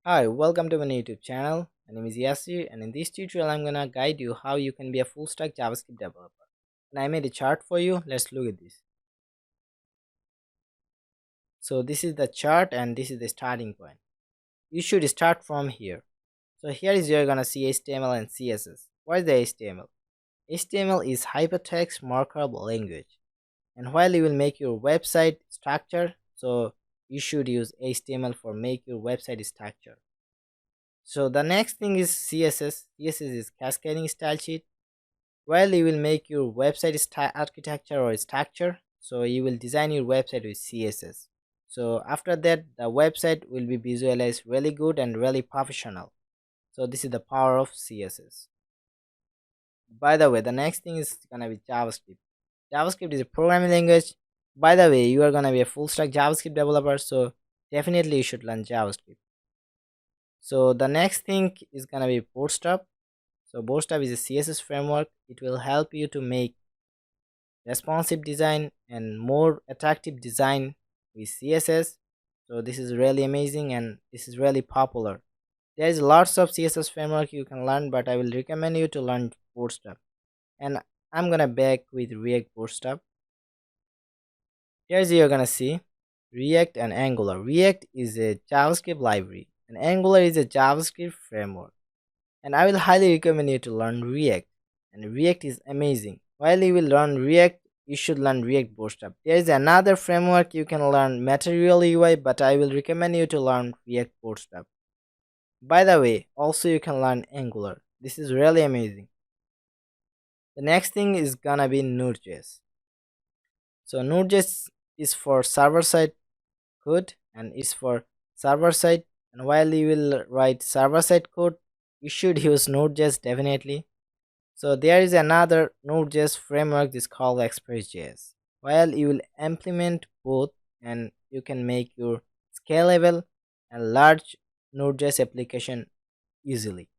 Hi, welcome to my YouTube channel. My name is Yasir, and in this tutorial I'm gonna guide you how you can be a full stack JavaScript developer. And I made a chart for you. Let's look at this. So this is the chart and this is the starting point. You should start from here. So here is you're gonna see HTML and CSS. What is the HTML? HTML is hypertext markup language. And while you will make your website structure, so you should use HTML for make your website structure. So the next thing is CSS. CSS is cascading style sheet. While you will make your website architecture or structure, so you will design your website with CSS. So after that, the website will be visualized really good and really professional. So this is the power of CSS. By the way, the next thing is gonna be JavaScript. JavaScript is a programming language. By the way, you are gonna be a full stack JavaScript developer, so definitely you should learn JavaScript. So the next thing is gonna be Bootstrap. So Bootstrap is a CSS framework. It will help you to make responsive design and more attractive design with CSS. So this is really amazing and this is really popular. There is lots of CSS framework you can learn, but I will recommend you to learn Bootstrap. And I'm gonna back with React Bootstrap. Here's you're gonna see React and Angular. React is a JavaScript library and Angular is a JavaScript framework. And I will highly recommend you to learn React. And React is amazing. While you will learn React, you should learn React Bootstrap. There is another framework you can learn Material UI, but I will recommend you to learn React Bootstrap. By the way, also you can learn Angular. This is really amazing. The next thing is gonna be Node.js. So Node.js is for server side code and is for server side. And while you will write server side code, you should use Node.js definitely. So there is another Node.js framework this called Express.js. While you will implement both and you can make your scalable and large Node.js application easily.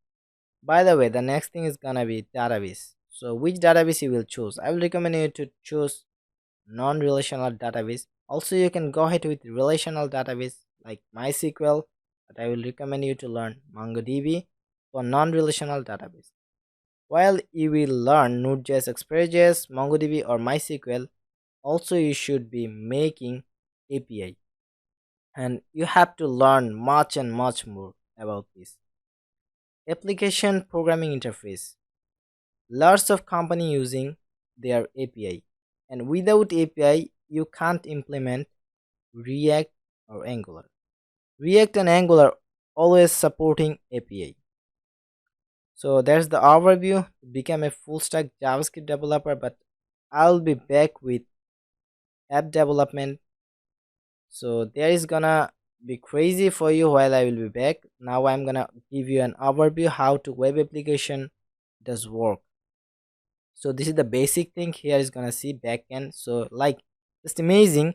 By the way, the next thing is gonna be database. So which database you will choose? I will recommend you to choose non-relational database. Also you can go ahead with relational database like MySQL, but I will recommend you to learn MongoDB for non-relational database. While you will learn Node.js, Express.js, MongoDB or MySQL, also you should be making API. And you have to learn much and much more about this. Application programming interface. Lots of company using their API. And without API, you can't implement React or Angular. React and Angular always supporting API. So there's the overview to become a full stack JavaScript developer, but I'll be back with app development. So there is gonna be crazy for you while I will be back. Now I'm gonna give you an overview how to web application does work. So this is the basic thing. Here is gonna see backend. So like just amazing,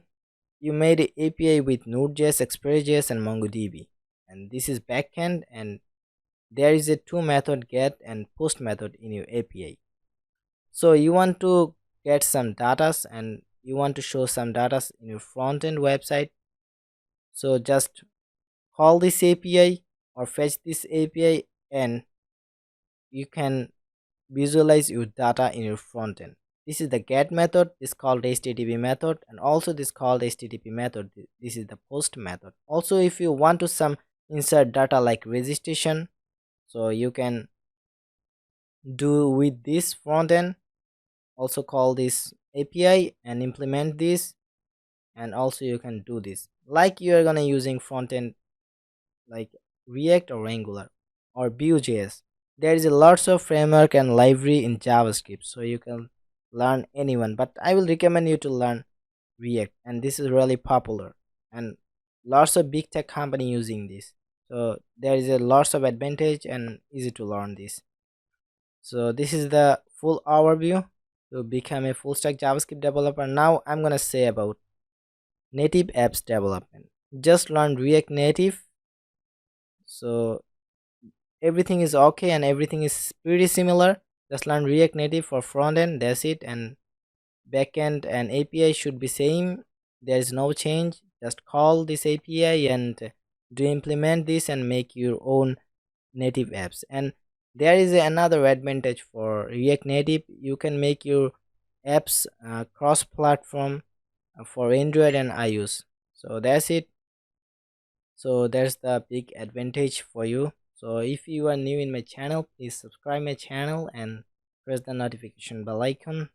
you made an API with Node.js, Express.js and MongoDB. And this is backend and there is a two method get and post method in your API. So you want to get some data and you want to show some data in your front end website. So just call this API or fetch this API and you can visualize your data in your front end. This is the get method, this called HTTP method, and also this called HTTP method. This is the post method. Also if you want to some insert data like registration, so you can do with this front end, also call this API and implement this, and also you can do this like you are gonna using front end like React or Angular or Vue.js. There is a lots of framework and library in JavaScript, so you can learn anyone, but I will recommend you to learn React, and this is really popular and lots of big tech company using this. So there is a lots of advantage and easy to learn this. So this is the full overview to become a full stack JavaScript developer. Now I'm gonna say about native apps development. Just learn React Native. So everything is okay and everything is pretty similar. Just learn React Native for front end, that's it, and backend and API should be same. There is no change. Just call this API and to implement this and make your own native apps. And there is another advantage for React Native: you can make your apps cross platform for Android and iOS. So that's it. So that's the big advantage for you. So if you are new in my channel, please subscribe my channel and press the notification bell icon